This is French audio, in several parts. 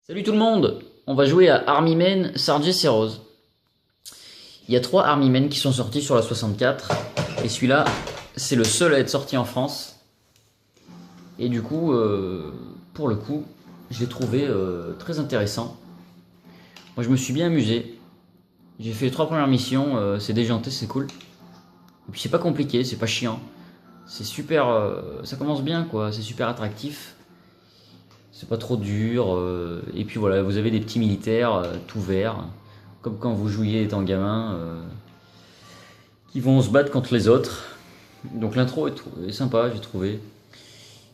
Salut tout le monde, on va jouer à Army Men Sargeus Heroes. Il y a 3 Army Men qui sont sortis sur la 64 et celui-là c'est le seul à être sorti en France. Et du coup, pour le coup, je l'ai trouvé très intéressant. Moi je me suis bien amusé. J'ai fait les 3 premières missions, c'est déjanté, c'est cool. Et puis c'est pas compliqué, c'est pas chiant. C'est super, ça commence bien quoi, c'est super attractif. C'est pas trop dur. Et puis voilà, vous avez des petits militaires tout verts, comme quand vous jouiez étant gamin, qui vont se battre contre les autres. Donc l'intro est sympa, j'ai trouvé.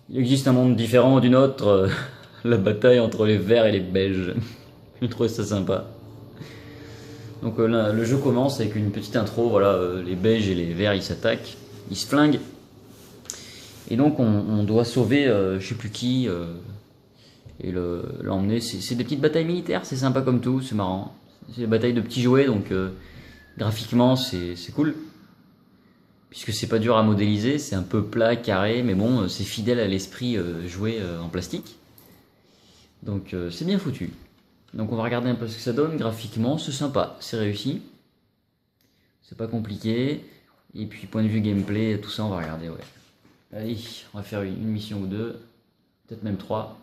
Il existe un monde différent du nôtre, la bataille entre les verts et les beiges. J'ai trouvé ça sympa. Donc là, le jeu commence avec une petite intro, voilà, les beiges et les verts ils s'attaquent, ils se flinguent. Et donc on doit sauver je sais plus qui, et l'emmener. C'est des petites batailles militaires, c'est sympa comme tout, c'est marrant. C'est des batailles de petits jouets, donc graphiquement c'est cool. Puisque c'est pas dur à modéliser, c'est un peu plat, carré, mais bon, c'est fidèle à l'esprit joué en plastique. Donc c'est bien foutu. Donc on va regarder un peu ce que ça donne graphiquement, c'est sympa, c'est réussi. C'est pas compliqué. Et puis point de vue gameplay, tout ça on va regarder, ouais. Allez, on va faire une mission ou deux, peut-être même 3.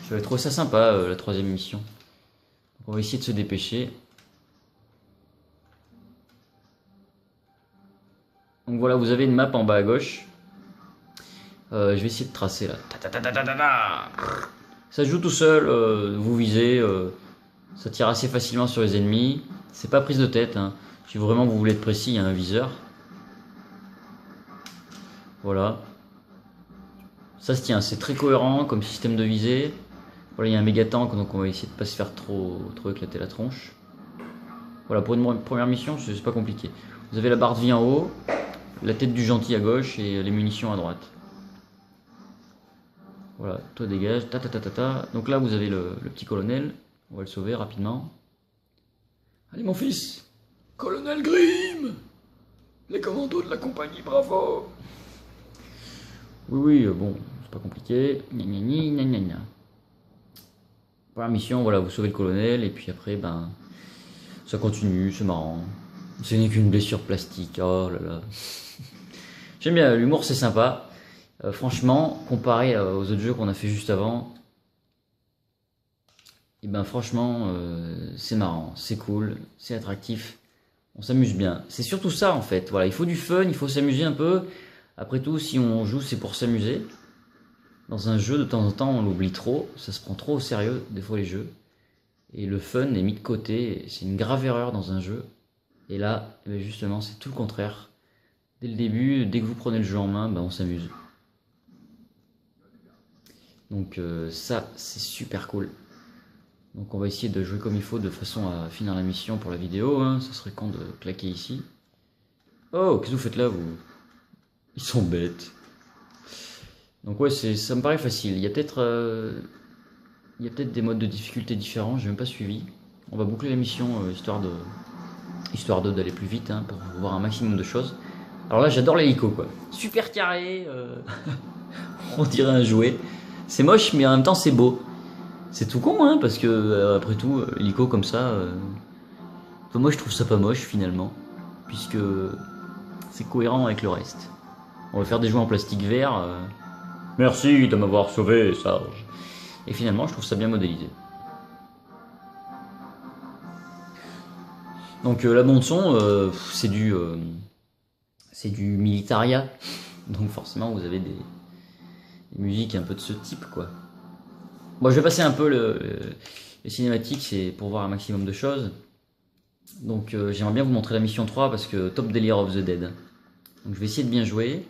J'avais trouvé ça sympa, la 3ème mission. Donc on va essayer de se dépêcher. Donc voilà, vous avez une map en bas à gauche. Je vais essayer de tracer là. Ça se joue tout seul, vous visez, ça tire assez facilement sur les ennemis. C'est pas prise de tête, hein. Si vraiment vous voulez être précis, il y a un viseur. Voilà. Ça se tient, c'est très cohérent comme système de visée. Voilà, il y a un méga tank, donc on va essayer de pas se faire trop éclater la tronche. Voilà, pour une première mission, c'est pas compliqué. Vous avez la barre de vie en haut, la tête du gentil à gauche et les munitions à droite. Voilà, toi dégage, ta. Donc là, vous avez le petit colonel. On va le sauver rapidement. Allez mon fils, Colonel Grimm, les commandos de la compagnie Bravo. Oui, bon, c'est pas compliqué. Gna. Première mission, voilà, vous sauvez le colonel et puis après, ben, ça continue, c'est marrant. Ce n'est qu'une blessure plastique, oh là là. J'aime bien, l'humour c'est sympa. Franchement, comparé aux autres jeux qu'on a fait juste avant, et ben franchement, c'est marrant, c'est cool, c'est attractif, on s'amuse bien. C'est surtout ça en fait, voilà, il faut du fun, il faut s'amuser un peu. Après tout, si on joue, c'est pour s'amuser. Dans un jeu, de temps en temps, on l'oublie trop, ça se prend trop au sérieux, des fois les jeux. Et le fun est mis de côté, c'est une grave erreur dans un jeu. Et là, eh ben justement, c'est tout le contraire. Dès le début, dès que vous prenez le jeu en main, ben on s'amuse. Donc ça, c'est super cool. Donc on va essayer de jouer comme il faut de façon à finir la mission pour la vidéo. Hein. Ça serait con de claquer ici. Oh, qu'est-ce que vous faites là, vous? Ils sont bêtes. Donc ouais, ça me paraît facile. Il y a peut-être des modes de difficulté différents, j'ai même pas suivi. On va boucler la mission histoire d'aller plus vite, hein, pour voir un maximum de choses. Alors là, j'adore l'hélico, quoi. Super carré, on dirait un jouet. C'est moche, mais en même temps, c'est beau. C'est tout con, hein, parce que après tout, l'hélico comme ça, enfin, moi je trouve ça pas moche finalement, puisque c'est cohérent avec le reste. On va faire des jouets en plastique vert. Merci de m'avoir sauvé, Sarge. Et finalement, je trouve ça bien modélisé. Donc la bande son, c'est du militaria. Donc forcément, vous avez des musiques un peu de ce type, quoi. Bon, je vais passer un peu les cinématiques, c'est pour voir un maximum de choses. Donc j'aimerais bien vous montrer la mission 3 parce que top délire of the dead. Donc je vais essayer de bien jouer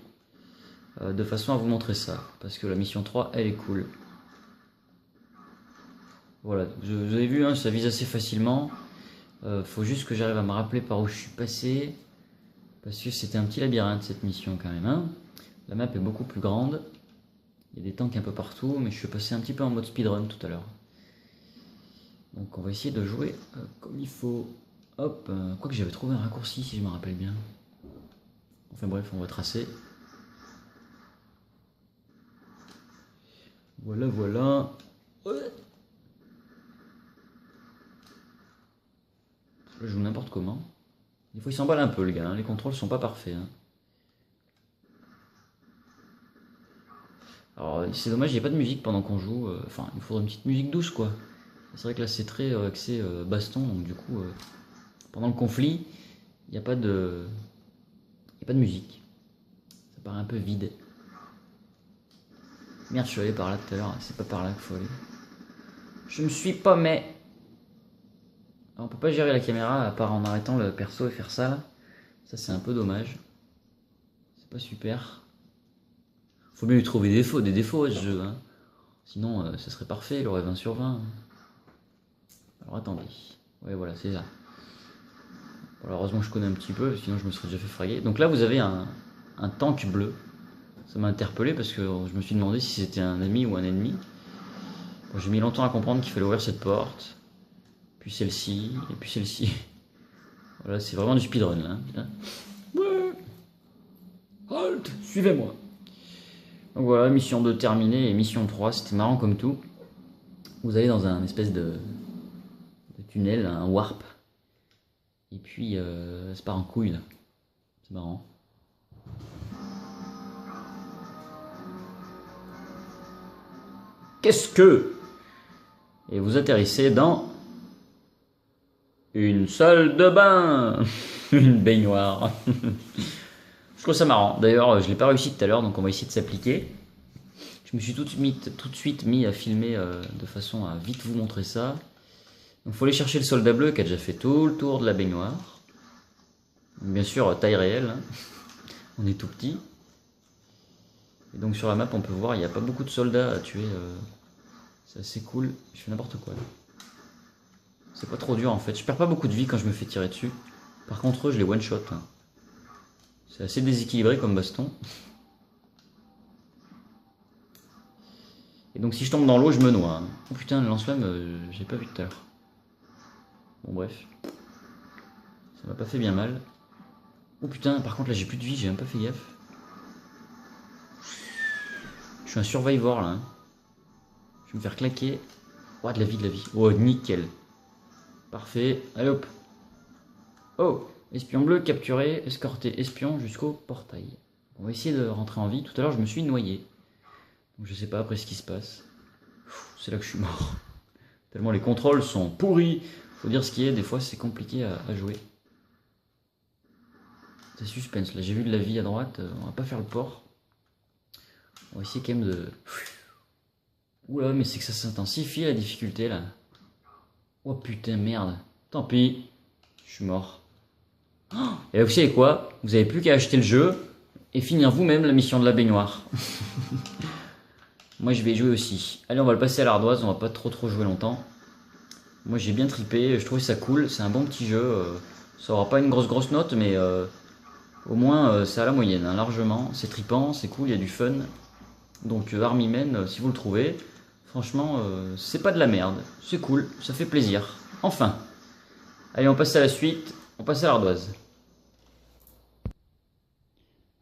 de façon à vous montrer ça. Parce que la mission 3 elle est cool. Voilà, vous avez vu, hein, ça vise assez facilement. Faut juste que j'arrive à me rappeler par où je suis passé. Parce que c'était un petit labyrinthe cette mission quand même. Hein. La map est beaucoup plus grande. Il y a des tanks un peu partout, mais je suis passé un petit peu en mode speedrun tout à l'heure. Donc on va essayer de jouer comme il faut. Hop, quoique j'avais trouvé un raccourci si je me rappelle bien. Enfin bref, on va tracer. Voilà. Ouais. comment. Des fois il s'emballe un peu le gars, hein. Les contrôles sont pas parfaits. Hein. Alors c'est dommage, il n'y a pas de musique pendant qu'on joue. Enfin, il faudrait une petite musique douce quoi. C'est vrai que là c'est très axé baston, donc du coup, pendant le conflit, il n'y a pas de... musique. Ça paraît un peu vide. Merde, je suis allé par là tout à l'heure, c'est pas par là qu'il faut aller. Je me suis paumé. On peut pas gérer la caméra à part en arrêtant le perso et faire ça là. Ça c'est un peu dommage. C'est pas super. Faut bien lui trouver des défauts à ce jeu. Hein. Sinon ça serait parfait, il aurait 20 sur 20. Alors attendez. Ouais voilà, c'est ça. Bon, heureusement je connais un petit peu, sinon je me serais déjà fait fraguer. Donc là vous avez un tank bleu. Ça m'a interpellé parce que je me suis demandé si c'était un ami ou un ennemi. Bon, j'ai mis longtemps à comprendre qu'il fallait ouvrir cette porte. Puis celle-ci, et puis celle-ci. Voilà, c'est vraiment du speedrun là. Hein. Ouais. Halt, suivez-moi. Donc voilà, mission 2 terminée et mission 3, c'était marrant comme tout. Vous allez dans un espèce de tunnel, un warp. Et puis, ça part en couille là. C'est marrant. Qu'est-ce que... Et vous atterrissez dans... une salle de bain. Une baignoire. Je trouve ça marrant. D'ailleurs, je l'ai pas réussi tout à l'heure, donc on va essayer de s'appliquer. Je me suis tout de suite mis à filmer de façon à vite vous montrer ça. Donc il faut aller chercher le soldat bleu qui a déjà fait tout le tour de la baignoire. Bien sûr, taille réelle. Hein. On est tout petit. Et donc sur la map, on peut voir, il n'y a pas beaucoup de soldats à tuer. C'est assez cool. Je fais n'importe quoi là. C'est pas trop dur en fait. Je perds pas beaucoup de vie quand je me fais tirer dessus. Par contre, eux, je les one-shot. Hein. C'est assez déséquilibré comme baston. Et donc si je tombe dans l'eau, je me noie. Hein. Oh putain, le lance-flamme, j'ai pas vu tout à l'heure. Bon bref. Ça m'a pas fait bien mal. Oh putain, par contre là j'ai plus de vie, j'ai même pas fait gaffe. Je suis un survivor là. Hein. Je vais me faire claquer. Oh, de la vie, de la vie. Oh, nickel. Parfait. Allez hop. Oh, espion bleu capturé, escorté espion jusqu'au portail. On va essayer de rentrer en vie. Tout à l'heure je me suis noyé. Donc je sais pas après ce qui se passe. C'est là que je suis mort. Tellement les contrôles sont pourris. Faut dire ce qui est, des fois c'est compliqué à jouer. C'est suspense là, j'ai vu de la vie à droite, on va pas faire le port. On va essayer quand même de... Oula, mais c'est que ça s'intensifie la difficulté là. Oh putain, merde. Tant pis, je suis mort. Et là, vous savez quoi? Vous avez plus qu'à acheter le jeu et finir vous-même la mission de la baignoire. Moi je vais y jouer aussi. Allez, on va le passer à l'ardoise, on va pas trop jouer longtemps. Moi j'ai bien trippé, je trouvais ça cool, c'est un bon petit jeu. Ça aura pas une grosse note, mais au moins c'est à la moyenne, hein, largement. C'est trippant, c'est cool, il y a du fun. Donc Army Men, si vous le trouvez, franchement c'est pas de la merde, c'est cool, ça fait plaisir. Enfin. Allez, on passe à la suite, on passe à l'ardoise.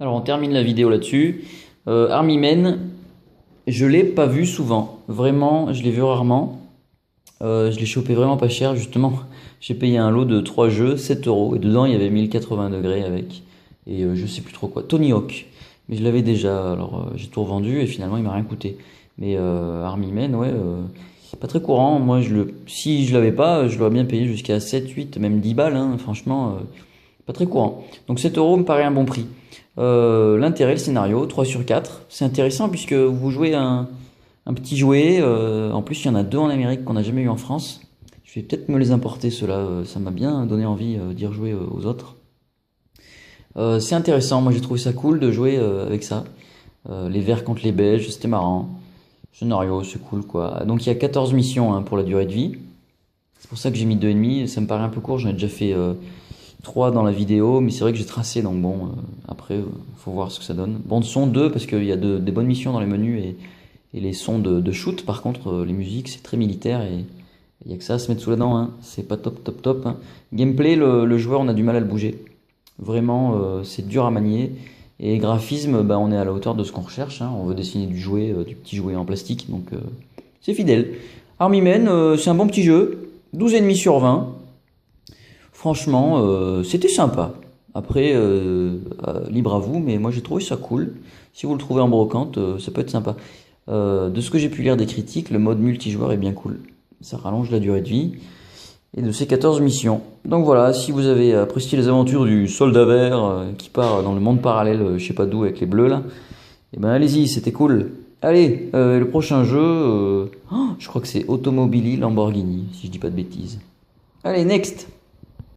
Alors on termine la vidéo là-dessus. Army Men, je l'ai pas vu souvent, vraiment, je l'ai vu rarement. Je l'ai chopé vraiment pas cher, justement. J'ai payé un lot de 3 jeux, 7 €, et dedans il y avait 1080 degrés avec, et je sais plus trop quoi, Tony Hawk. Mais je l'avais déjà, alors j'ai tout revendu et finalement il m'a rien coûté. Mais Army Men, ouais, c'est pas très courant. Moi, si je l'avais pas, je l'aurais bien payé jusqu'à 7, 8, même 10 balles, hein, franchement, pas très courant. Donc 7 € me paraît un bon prix. L'intérêt, le scénario, 3 sur 4. C'est intéressant puisque vous jouez un petit jouet. En plus, il y en a 2 en Amérique qu'on n'a jamais eu en France. Je vais peut-être me les importer, ceux-là. Ça m'a bien donné envie d'y rejouer aux autres. C'est intéressant. Moi, j'ai trouvé ça cool de jouer avec ça. Les Verts contre les Belges, c'était marrant. Scénario, c'est cool, quoi. Donc, il y a 14 missions hein, pour la durée de vie. C'est pour ça que j'ai mis 2,5. Ça me paraît un peu court. J'en ai déjà fait 3 dans la vidéo. Mais c'est vrai que j'ai tracé. Donc, bon, après, faut voir ce que ça donne. Bande son 2, parce qu'il y a des bonnes missions dans les menus et les sons de shoot. Par contre, les musiques, c'est très militaire et il n'y a que ça à se mettre sous la dent. Hein. C'est pas top. Hein. Gameplay, le joueur, on a du mal à le bouger. Vraiment, c'est dur à manier. Et graphisme, bah, on est à la hauteur de ce qu'on recherche. Hein. On veut dessiner du petit jouet en plastique. Donc, c'est fidèle. Army Men, c'est un bon petit jeu. 12,5 sur 20. Franchement, c'était sympa. Après, libre à vous, mais moi j'ai trouvé ça cool. Si vous le trouvez en brocante, ça peut être sympa. De ce que j'ai pu lire des critiques, le mode multijoueur est bien cool. Ça rallonge la durée de vie. Et de ces 14 missions. Donc voilà, si vous avez apprécié les aventures du soldat vert qui part dans le monde parallèle, je sais pas d'où, avec les bleus là, et ben allez-y, c'était cool. Allez, le prochain jeu, je crois que c'est Automobili Lamborghini, si je dis pas de bêtises. Allez, next!